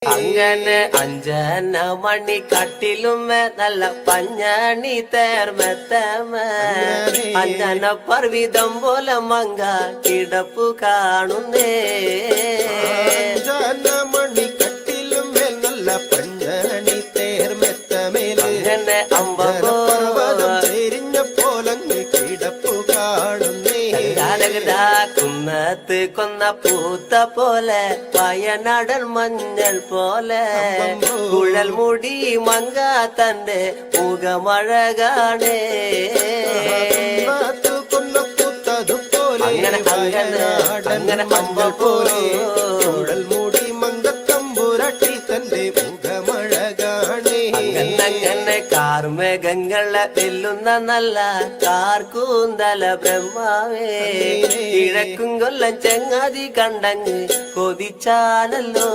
അങ്ങനെ അഞ്ചന മണി കട്ടിലുമേ നല്ല പഞ്ഞണി തേർമെത്തമേ അഞ്ചന പർവിതം പോലെ മങ്ക കിടപ്പു കാണുന്നേ. മണി കട്ടിലുമേ നല്ല പഞ്ഞണി തേർമെത്തമേൽ അങ്ങനെ അമ്പോ ചെരിഞ്ഞ പോലങ്ങ് കിടപ്പു കാണുന്നേ. കുന്നത്ത് കൊന്ന പൂത്ത പോലെ വയനാടൻ മഞ്ഞൾ പോലെ കുഴൽ മുടി മങ്ക തന്റെ മുഖമഴകാണേ. അങ്ങനെ അങ്ങനെ മഞ്ഞൾ പോലെ കുഴൽ മുടി മങ്കത്തമ്പുരട്ടി തന്റെ മുഖമഴകാണേ. അങ്ങനെ കാർമേഘങ്ങളെ വെല്ലുന്ന നല്ല കാർക്കൂന്തല ബ്രഹ്മാവേ കിഴക്കും കൊല്ലം ചെങ്ങാതി കണ്ടങ്ങ് കൊതിച്ചാനല്ലോ.